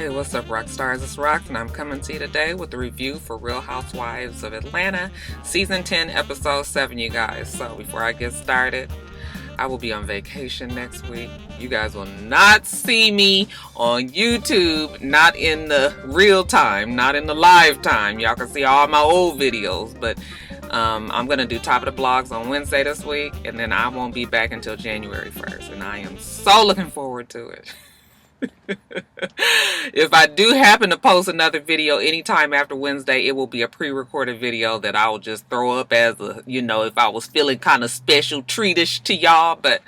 Hey, what's up, rock stars? It's Rock, and I'm coming to you today with a review for Real Housewives of Atlanta, Season 10, Episode 7, you guys. So before I get started, I will be on vacation next week. You guys will not see me on YouTube, not in the real time, not in the live time. Y'all can see all my old videos, but I'm going to do Top of the Blogs on Wednesday this week, and then I won't be back until January 1st, and I am so looking forward to it. If I do happen to post another video anytime after Wednesday, it will be a pre-recorded video that I will just throw up as a, if I was feeling kind of special treatish to y'all. But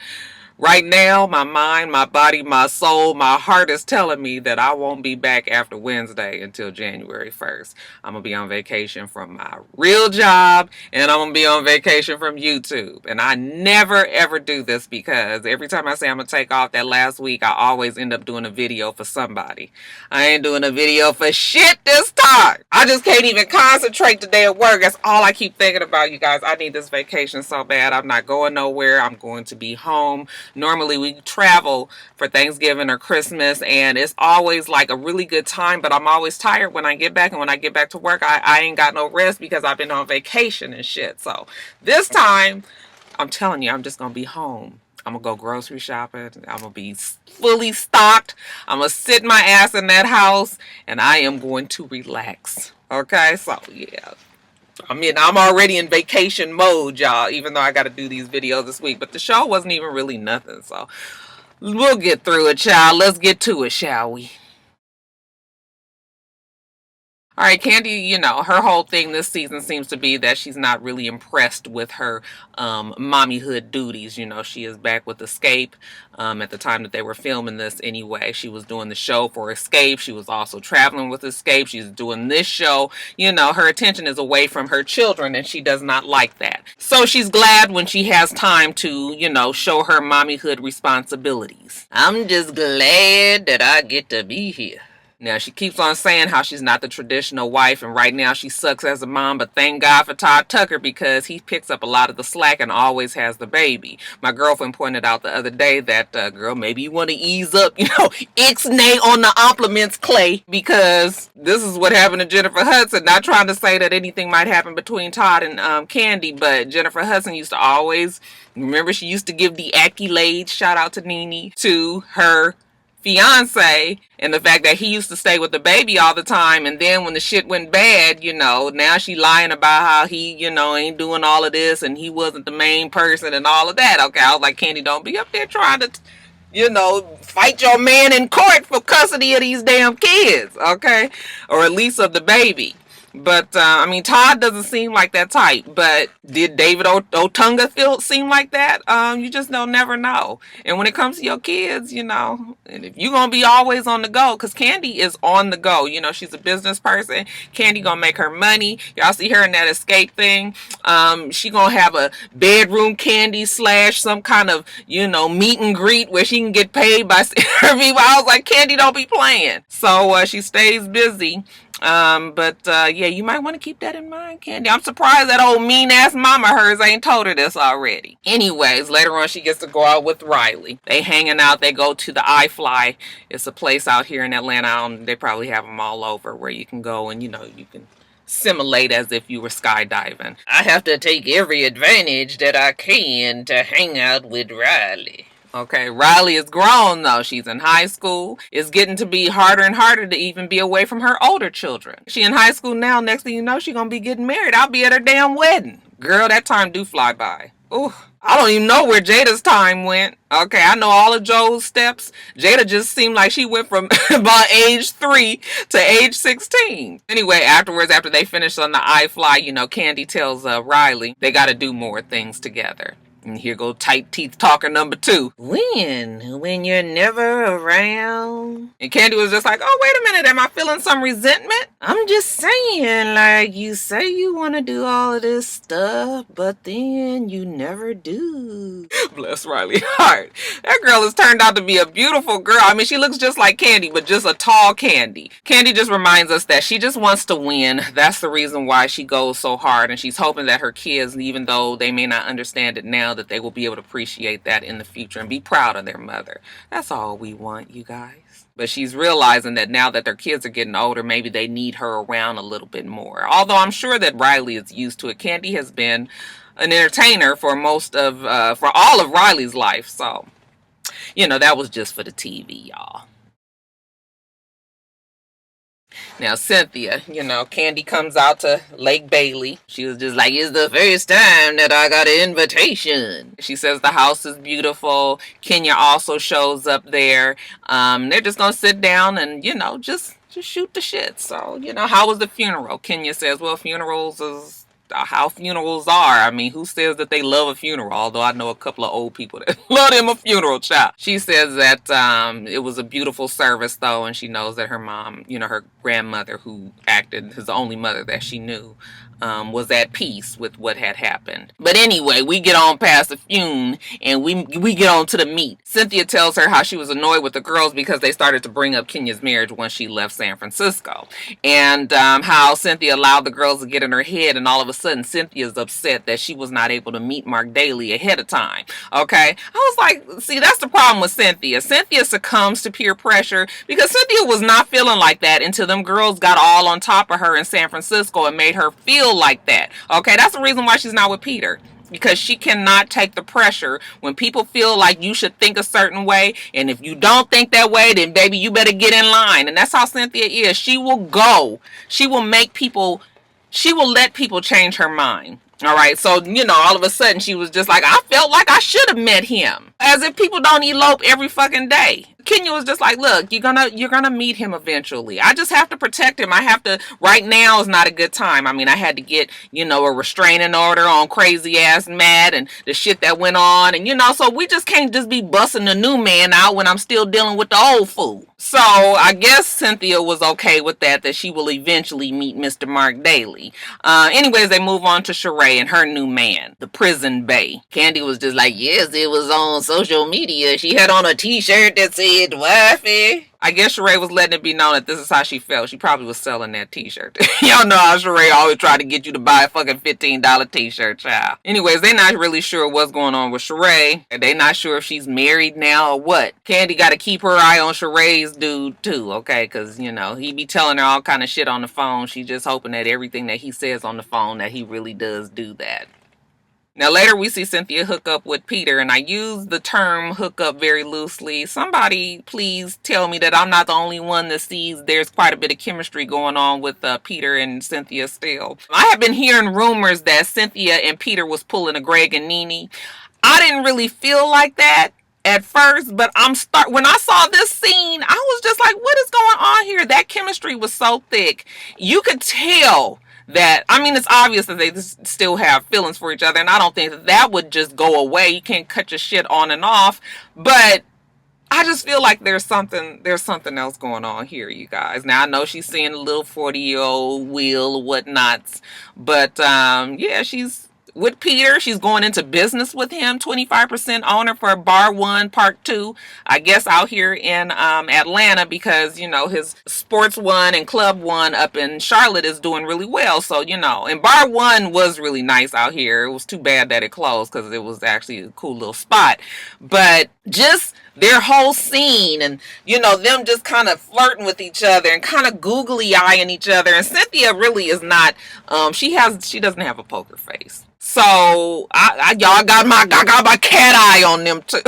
right now, my mind, my body, my soul, my heart is telling me that I won't be back after Wednesday until January 1st. I'm going to be on vacation from my real job, and I'm going to be on vacation from YouTube. And I never, ever do this because every time I say I'm going to take off that last week, I always end up doing a video for somebody. I ain't doing a video for shit this time. I just can't even concentrate today at work. That's all I keep thinking about, you guys. I need this vacation so bad. I'm not going nowhere. I'm going to be home. Normally we travel for Thanksgiving or Christmas, and it's always like a really good time, but I'm always tired when I get back, and when I get back to work, I ain't got no rest because I've been on vacation and shit. So this time, I'm telling you, I'm just going to be home. I'm going to go grocery shopping. I'm going to be fully stocked. I'm going to sit my ass in that house, and I am going to relax. Okay? So, yeah. I'm already in vacation mode, y'all, even though I got to do these videos this week. But the show wasn't even really nothing, so we'll get through it, child. Let's get to it, shall we? All right, Kandi, her whole thing this season seems to be that she's not really impressed with her mommyhood duties. She is back with Escape at the time that they were filming this anyway. She was doing the show for Escape. She was also traveling with Escape. She's doing this show. Her attention is away from her children, and she does not like that. So she's glad when she has time to, show her mommyhood responsibilities. I'm just glad that I get to be here. Now, she keeps on saying how she's not the traditional wife, and right now she sucks as a mom, but thank God for Todd Tucker because he picks up a lot of the slack and always has the baby. My girlfriend pointed out the other day that, girl, maybe you want to ease up, ixnay on the compliments, Clay, because this is what happened to Jennifer Hudson. Not trying to say that anything might happen between Todd and Kandi, but Jennifer Hudson used to always, remember, she used to give the accolades, shout out to Nene, to her fiance, and the fact that he used to stay with the baby all the time, and then when the shit went bad, now she lying about how he, ain't doing all of this and he wasn't the main person and all of that. Okay, I was like, Kandi, don't be up there trying to, fight your man in court for custody of these damn kids, okay? Or at least of the baby. But, Todd doesn't seem like that type. But did David Otunga seem like that? You just never know. And when it comes to your kids, and if you're going to be always on the go, because Kandi is on the go. She's a business person. Kandi going to make her money. Y'all see her in that Escape thing. She going to have a bedroom Kandi / some kind of, meet and greet where she can get paid by people. I was like, Kandi, don't be playing. So she stays busy. Yeah, you might want to keep that in mind, Kandi. I'm surprised that old mean-ass mama of hers ain't told her this already. Anyways, later on she gets to go out with Riley. They hanging out. They go to the iFly. It's a place out here in Atlanta. They probably have them all over where you can go and, you can simulate as if you were skydiving. I have to take every advantage that I can to hang out with Riley. Okay, Riley is grown though. She's in high school. It's getting to be harder and harder to even be away from her older children. She in high school now. Next thing you know, she's gonna be getting married. I'll be at her damn wedding. Girl, that time do fly by. Ooh, I don't even know where Jada's time went. Okay, I know all of Joe's steps. Jada just seemed like she went from about age 3 to age 16. Anyway, afterwards, after they finish on the iFly, Kandi tells Riley they gotta do more things together. And here go tight teeth talker number 2. When you're never around. And Kandi was just like, oh, wait a minute. Am I feeling some resentment? I'm just saying, like, you say you want to do all of this stuff, but then you never do. Bless Riley's heart. That girl has turned out to be a beautiful girl. She looks just like Kandi, but just a tall Kandi. Kandi just reminds us that she just wants to win. That's the reason why she goes so hard. And she's hoping that her kids, even though they may not understand it now, that they will be able to appreciate that in the future and be proud of their mother. That's all we want, you guys. But she's realizing that now that their kids are getting older, maybe they need her around a little bit more. Although I'm sure that Riley is used to it. Kandi has been an entertainer for for all of Riley's life. So, that was just for the TV, y'all. Now, Cynthia, Kandi comes out to Lake Bailey. She was just like, it's the first time that I got an invitation. She says the house is beautiful. Kenya also shows up there. They're just going to sit down and, just shoot the shit. So, how was the funeral? Kenya says, well, funerals is how funerals are. I mean, who says that they love a funeral? Although I know a couple of old people that love them a funeral, child. She says that it was a beautiful service, though, and she knows that her mom, her grandmother, who acted as the only mother that she knew, was at peace with what had happened. But anyway, we get on past the fume and we get on to the meat. Cynthia tells her how she was annoyed with the girls because they started to bring up Kenya's marriage once she left San Francisco, and how Cynthia allowed the girls to get in her head, and all of a sudden Cynthia's upset that she was not able to meet Mark Daly ahead of time. Okay, I was like, see, that's the problem with Cynthia. Cynthia succumbs to peer pressure because Cynthia was not feeling like that until them girls got all on top of her in San Francisco and made her feel like that. Okay, that's the reason why she's not with Peter, because she cannot take the pressure when people feel like you should think a certain way, and if you don't think that way, then baby, you better get in line. And that's how Cynthia is. She will let people change her mind. All right, so all of a sudden she was just like, I felt like I should have met him, as if people don't elope every fucking day. Kenya was just like, look, you're gonna meet him eventually. I just have to protect him. I have to. Right now is not a good time. I mean, I had to get a restraining order on crazy ass Matt and the shit that went on, and so we just can't just be busting the new man out when I'm still dealing with the old fool. So I guess Cynthia was okay with that she will eventually meet Mr. Mark Daly. Anyways, they move on to Sheree and her new man, the prison bae. Kandi was just like, yes, it was on social media. She had on a t-shirt that said wifey. I guess Sheree was letting it be known that this is how she felt. She probably was selling that t-shirt. Y'all know how Sheree always tried to get you to buy a fucking $15 t-shirt, child. Anyways, they're not really sure what's going on with Sheree. They're not sure if she's married now or what. Kandi got to keep her eye on Sheree's dude too, okay? Because, he be telling her all kind of shit on the phone. She's just hoping that everything that he says on the phone, that he really does do that. Now, later we see Cynthia hook up with Peter, and I use the term hook up very loosely. Somebody please tell me that I'm not the only one that sees there's quite a bit of chemistry going on with Peter and Cynthia still. I have been hearing rumors that Cynthia and Peter was pulling a Greg and Nene. I didn't really feel like that at first, but when I saw this scene, I was just like, what is going on here? That chemistry was so thick. You could tell that, I mean, it's obvious that they still have feelings for each other, and I don't think that would just go away. You can't cut your shit on and off, but I just feel like there's something else going on here, you guys. Now, I know she's seeing a little 40-year-old Will or whatnots, but yeah, she's with Peter. She's going into business with him. 25% owner for Bar One Park 2, I guess, out here in Atlanta, because his Sports One and Club One up in Charlotte is doing really well. So and Bar One was really nice out here. It was too bad that it closed, because it was actually a cool little spot. But just their whole scene, and them just kind of flirting with each other and kind of googly eyeing each other. And Cynthia really is not. She doesn't have a poker face. So y'all got my cat eye on them too.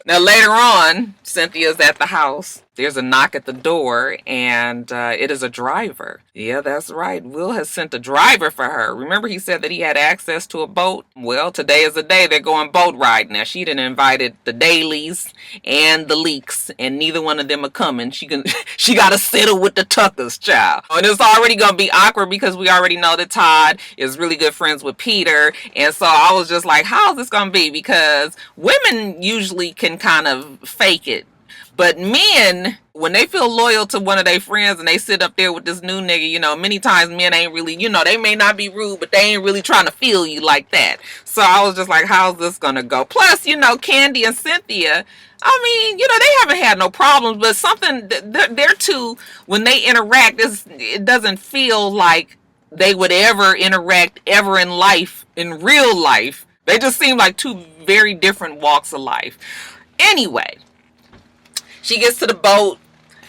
Now later on, Cynthia's at the house. There's a knock at the door, and it is a driver. Yeah, that's right. Will has sent a driver for her. Remember, he said that he had access to a boat? Well, today is the day they're going boat riding. Now, she done invited the Dailies and the Leaks, and neither one of them are coming. She got to settle with the Tuckers, child. And it's already going to be awkward, because we already know that Todd is really good friends with Peter. And so I was just like, how is this going to be? Because women usually can kind of fake it. But men, when they feel loyal to one of their friends and they sit up there with this new nigga, many times men ain't really, they may not be rude, but they ain't really trying to feel you like that. So I was just like, how's this going to go? Plus, Kandi and Cynthia, I mean, they haven't had no problems, but something, they're two, when they interact, it doesn't feel like they would ever interact ever in life, in real life. They just seem like two very different walks of life. Anyway, She gets to the boat.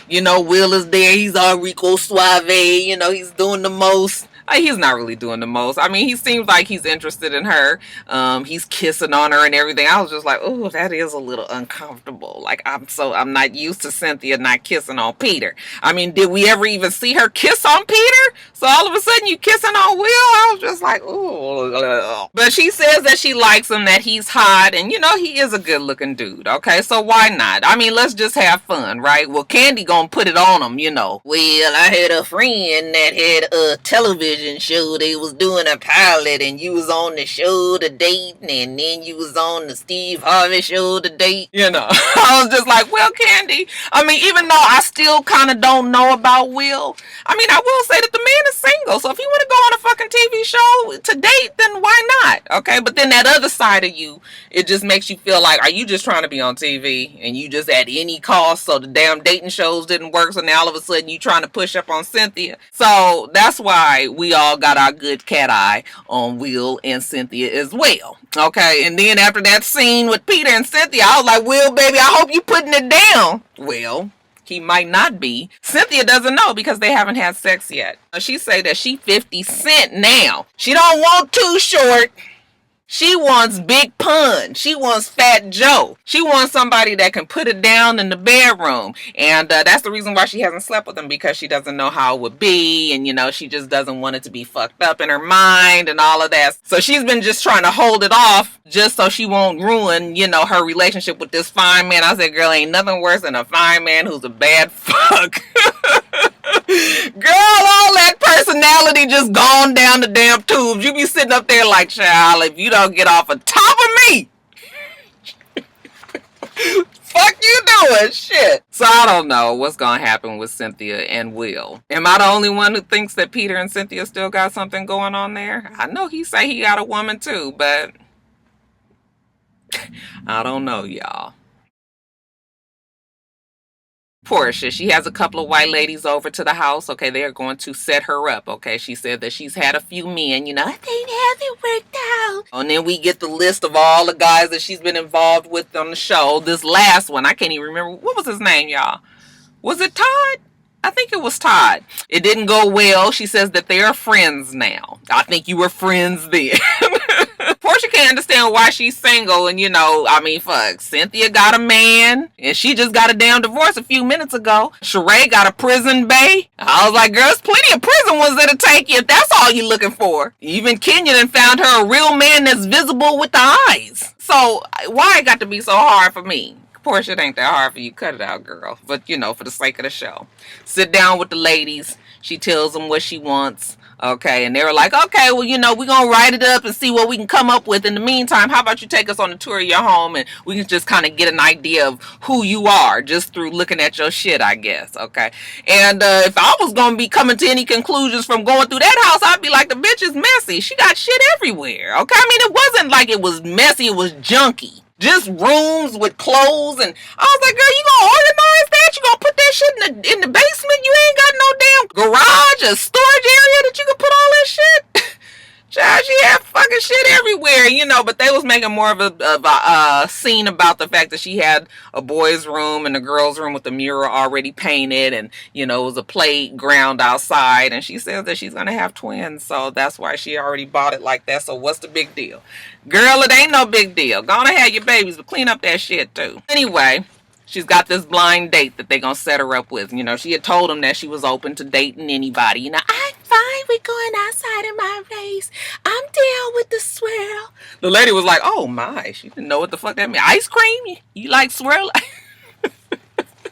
You know, Will is there. He's all Rico Suave. You know, he's doing the most. He's not really doing the most. I mean, he seems like he's interested in her. He's kissing on her and everything. I was just like, oh, that is a little uncomfortable. Like, I'm not used to Cynthia not kissing on Peter. I mean, did we ever even see her kiss on Peter? So all of a sudden you kissing on Will? I was just like, ooh. But she says that she likes him, that he's hot, and you know, he is a good looking dude. Okay, so why not? I mean, let's just have fun, right? Well, Kandi gonna put it on him, you know. Well, I had a friend that had a television show. They was doing a pilot and you was on the show to date, and then you was on the Steve Harvey show to date. You know, I was just like, well, Kandi, I mean, even though I still kind of don't know about Will, I mean, I will say that the man is single. So if you want to go on a fucking TV show to date, then why not? Okay, but then that other side of you, it just makes you feel like, are you just trying to be on TV and you just at any cost, so the damn dating shows didn't work, so now all of a sudden you trying to push up on Cynthia? So that's why we all got our good cat eye on Will and Cynthia as well. Okay, and then after that scene with Peter and Cynthia, I was like, Will, baby, I hope you putting it down. Well, he might not be. Cynthia doesn't know because they haven't had sex yet. She say that she 50 Cent now. She don't want Too Short. She wants Big Pun. She wants Fat Joe. She wants somebody that can put it down in the bedroom. And that's the reason why she hasn't slept with him, because she doesn't know how it would be. And, you know, she just doesn't want it to be fucked up in her mind and all of that. So she's been just trying to hold it off just so she won't ruin, you know, her relationship with this fine man. I said, girl, ain't nothing worse than a fine man who's a bad fuck. Girl, all that personality just gone down the damn tubes. You be sitting up there like, child, if you don't get off the top of me, fuck you doing? Shit. So I don't know what's gonna happen with Cynthia and Will. Am I the only one who thinks that Peter and Cynthia still got something going on there? I know he say he got a woman too, but I don't know, y'all. Porsha, she has a couple of white ladies over to the house. Okay, they are going to set her up. Okay, she said that she's had a few men, you know, they haven't worked out. And then we get the list of all the guys that she's been involved with on the show. This last one, I can't even remember. What was his name, y'all? Was it Todd? I think it was Todd. It didn't go well. She says that they are friends now. I think you were friends then. Porsha can't understand why she's single, and you know, I mean, fuck, Cynthia got a man, and she just got a damn divorce a few minutes ago. Sheree got a prison bae. I was like, girl, there's plenty of prison ones that'll take you if that's all you're looking for. Even Kenya done found her a real man that's visible with the eyes. So, why it got to be so hard for me? Porsha, it ain't that hard for you. Cut it out, girl. But, you know, for the sake of the show. Sit down with the ladies. She tells them what she wants. Okay, and they were like, okay, well, you know, we're going to write it up and see what we can come up with. In the meantime, how about you take us on a tour of your home and we can just kind of get an idea of who you are just through looking at your shit, I guess, okay? And if I was going to be coming to any conclusions from going through that house, I'd be like, the bitch is messy. She got shit everywhere, okay? I mean, it wasn't like it was messy, it was junky. Just rooms with clothes, and I was like, girl, you gonna organize that? You gonna put that shit in the basement? You ain't got no damn garage or storage area that you can put all that shit? Child, she had fucking shit everywhere, you know, but they was making more of a scene about the fact that she had a boys' room and a girls' room with the mural already painted, and, you know, it was a playground outside, and she says that she's going to have twins, so that's why she already bought it like that, so what's the big deal? Girl, it ain't no big deal. Go on and have your babies, but clean up that shit, too. Anyway, she's got this blind date that they gonna set her up with. You know, she had told them that she was open to dating anybody. You know, I'm fine with going outside of my race. I'm down with the swirl. The lady was like, oh my, she didn't know what the fuck that meant. Ice cream? You like swirl?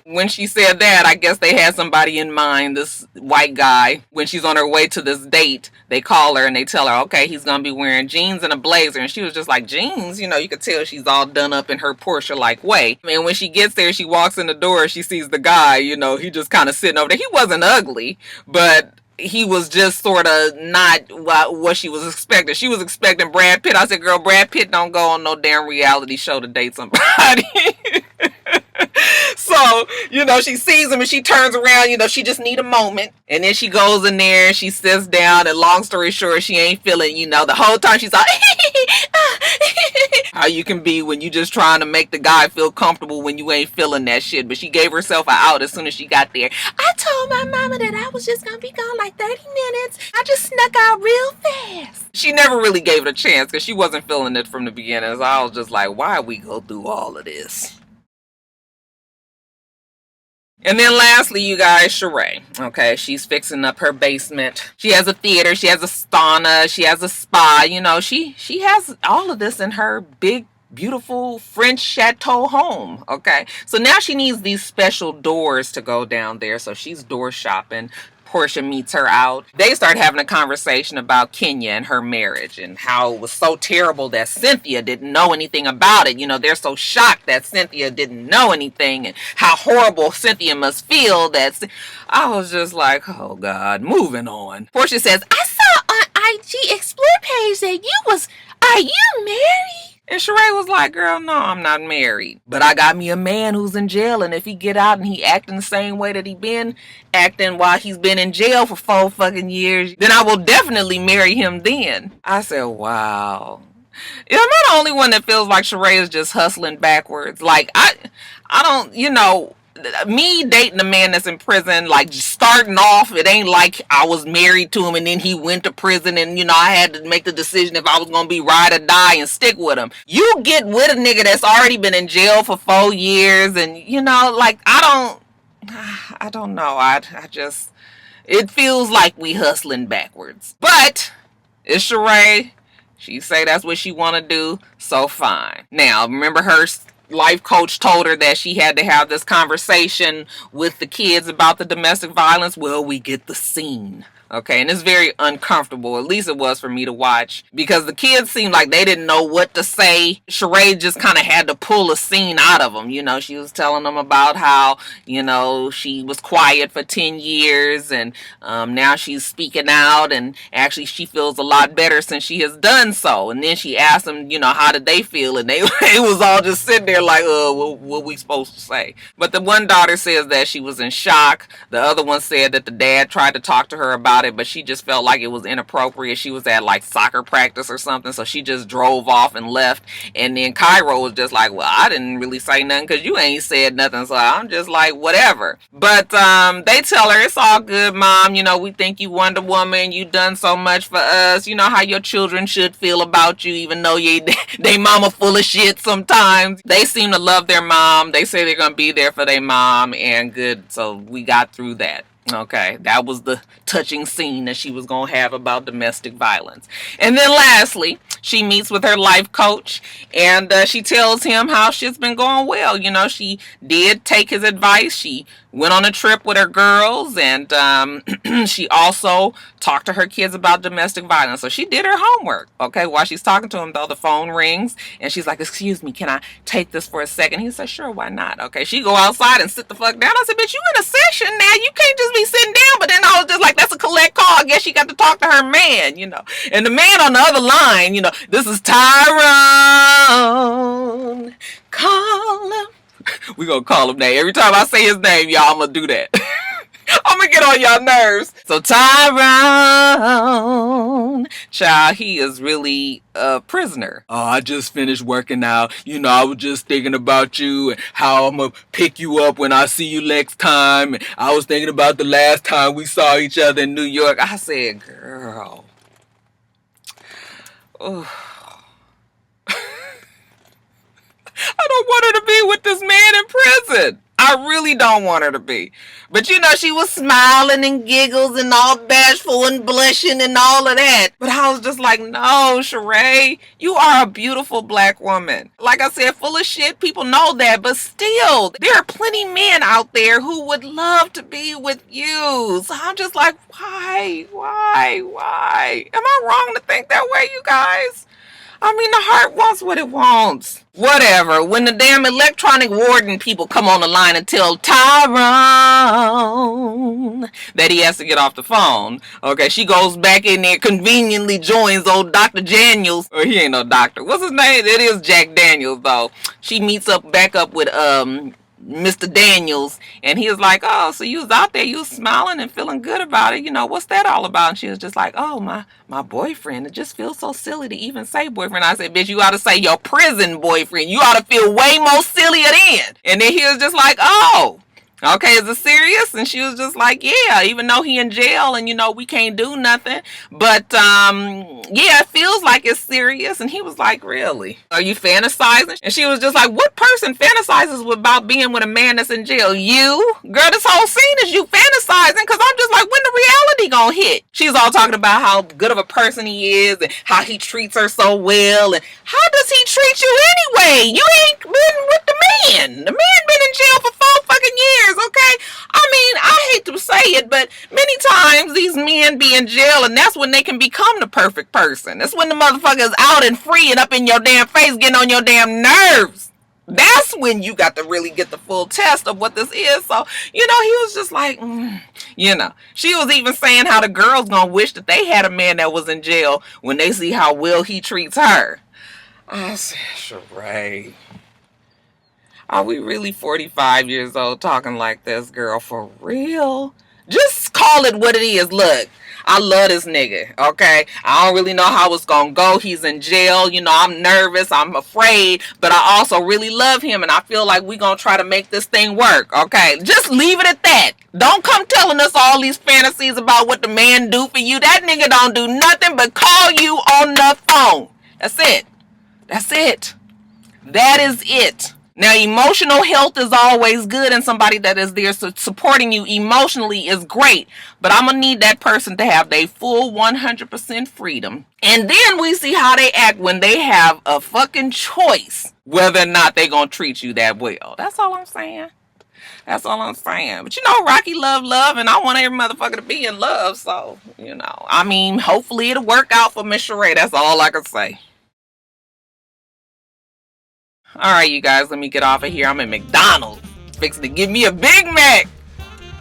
When she said that, I guess they had somebody in mind, this white guy. When she's on her way to this date, they call her and they tell her, okay, he's going to be wearing jeans and a blazer. And she was just like, jeans? You know, you could tell she's all done up in her Porsche-like way. And when she gets there, she walks in the door, she sees the guy, you know, he just kind of sitting over there. He wasn't ugly, but he was just sort of not what she was expecting. She was expecting Brad Pitt. I said, girl, Brad Pitt don't go on no damn reality show to date somebody. So, you know, she sees him and she turns around, you know, she just need a moment. And then she goes in there and she sits down, and long story short, she ain't feeling, you know, the whole time she's like, How you can be when you just trying to make the guy feel comfortable when you ain't feeling that shit. But she gave herself an out as soon as she got there. I told my mama that I was just gonna be gone like 30 minutes. I just snuck out real fast. She never really gave it a chance because she wasn't feeling it from the beginning. So I was just like, why we go through all of this? And then lastly, you guys, Sheree. Okay, she's fixing up her basement. She has a theater, she has a sauna, she has a spa. You know, she has all of this in her big, beautiful French chateau home. Okay, so now she needs these special doors to go down there. So she's door shopping. Porsha meets her out. They start having a conversation about Kenya and her marriage and how it was so terrible that Cynthia didn't know anything about it. You know, they're so shocked that Cynthia didn't know anything and how horrible Cynthia must feel. I was just like, oh God, moving on. Porsha says, I saw on IG Explore page that are you married? And Sheree was like, girl, no, I'm not married. But I got me a man who's in jail, and if he get out and he acting the same way that he been acting while he's been in jail for 4 fucking years, then I will definitely marry him then. I said, wow. Am I the only one that feels like Sheree is just hustling backwards? Like, I don't, me dating a man that's in prison, like starting off, it ain't like I was married to him and then he went to prison and, I had to make the decision if I was going to be ride or die and stick with him. You get with a nigga that's already been in jail for 4 years and, I don't know. I just, it feels like we hustling backwards. But it's Sheree. She say that's what she want to do, so fine. Now, remember her life coach told her that she had to have this conversation with the kids about the domestic violence. Well, we get the scene. Okay, and it's very uncomfortable. At least it was for me to watch because the kids seemed like they didn't know what to say. Sheree just kind of had to pull a scene out of them. She was telling them about how, she was quiet for 10 years and now she's speaking out and actually she feels a lot better since she has done so. And then she asked them, how did they feel? And they was all just sitting there like, what we supposed to say? But the one daughter says that she was in shock. The other one said that the dad tried to talk to her about it, but she just felt like it was inappropriate. She was at like soccer practice or something, so she just drove off and left. And then Cairo was just like, well, I didn't really say nothing because you ain't said nothing, so I'm just like, whatever. But they tell her it's all good, Mom. We think you Wonder Woman. You done so much for us. You know how your children should feel about you, even though they mama full of shit sometimes. They seem to love their mom. They say they're gonna be there for their mom, and good. So we got through that. Okay, that was the touching scene that she was going to have about domestic violence. And then lastly, she meets with her life coach and she tells him how shit's been going well. She did take his advice. She went on a trip with her girls and she also talked to her kids about domestic violence. So she did her homework. Okay, while she's talking to him though, the phone rings and she's like, excuse me, can I take this for a second? He said, sure, why not? Okay, she go outside and sit the fuck down. I said, bitch, you in a session now. You can't just be sitting down. But then I was just like, that's a collect call. I guess she got to talk to her man, And the man on the other line, this is Tyrone. Call him. We gonna call him that. Every time I say his name, y'all, I'm gonna do that. I'm gonna get on y'all nerves. So Tyrone, child, he is really a prisoner. Oh, I just finished working out. I was just thinking about you and how I'm gonna pick you up when I see you next time. And I was thinking about the last time we saw each other in New York. I said, girl. Oh. I don't want her to be with this man in prison. I really don't want her to be. But she was smiling and giggles and all bashful and blushing and all of that. But I was just like, no, Sheree, you are a beautiful black woman. Like I said, full of shit. People know that. But still, there are plenty men out there who would love to be with you. So I'm just like, why? Am I wrong to think that way, you guys? I mean, the heart wants what it wants. Whatever. When the damn electronic warden people come on the line and tell Tyrone that he has to get off the phone, okay, she goes back in there, conveniently joins old Dr. Daniels. Or he ain't no doctor. What's his name? It is Jack Daniels, though. She meets back up with Mr. Daniels, and he was like, oh, so you was out there, you was smiling and feeling good about it, what's that all about? And she was just like, oh, my boyfriend. It just feels so silly to even say boyfriend. I said, bitch, you ought to say your prison boyfriend. You ought to feel way more sillier then. And then he was just like, oh, okay, is it serious? And she was just like, yeah, even though he in jail and, we can't do nothing. But, yeah, it feels like it's serious. And he was like, really? Are you fantasizing? And she was just like, what person fantasizes about being with a man that's in jail? You? Girl, this whole scene is you fantasizing, because I'm just like, when the reality gonna hit? She's all talking about how good of a person he is and how he treats her so well. And how does he treat you anyway? You ain't been with the man. The man been in jail for 4 fucking years. Okay, I mean, I hate to say it, but many times these men be in jail, and that's when they can become the perfect person. That's when the motherfucker's out and free and up in your damn face, getting on your damn nerves. That's when you got to really get the full test of what this is. So, he was just like, she was even saying how the girls gonna wish that they had a man that was in jail when they see how well he treats her. I said, Sheree, are we really 45 years old talking like this, girl? For real? Just call it what it is. Look, I love this nigga, okay? I don't really know how it's gonna go. He's in jail. I'm nervous. I'm afraid. But I also really love him, and I feel like we gonna try to make this thing work, okay? Just leave it at that. Don't come telling us all these fantasies about what the man do for you. That nigga don't do nothing but call you on the phone. That's it. That's it. That is it. Now, emotional health is always good, and somebody that is there supporting you emotionally is great. But I'm going to need that person to have their full 100% freedom. And then we see how they act when they have a fucking choice whether or not they're going to treat you that well. That's all I'm saying. That's all I'm saying. But Rocky love, and I want every motherfucker to be in love. So, I mean, hopefully it'll work out for Miss Sheree. That's all I can say. Alright, you guys, let me get off of here. I'm at McDonald's, fixing to give me a Big Mac.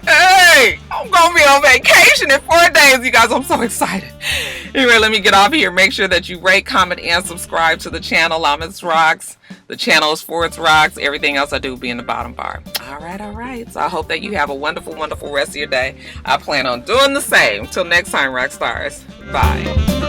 Hey, I'm gonna be on vacation in 4 days, you guys. I'm so excited. Anyway, let me get off of here. Make sure that you rate, comment, and subscribe to the channel. I'm itsrox. The channel is for itsrox. Everything else I do will be in the bottom bar. Alright. So I hope that you have a wonderful, wonderful rest of your day. I plan on doing the same. Till next time, rock stars. Bye.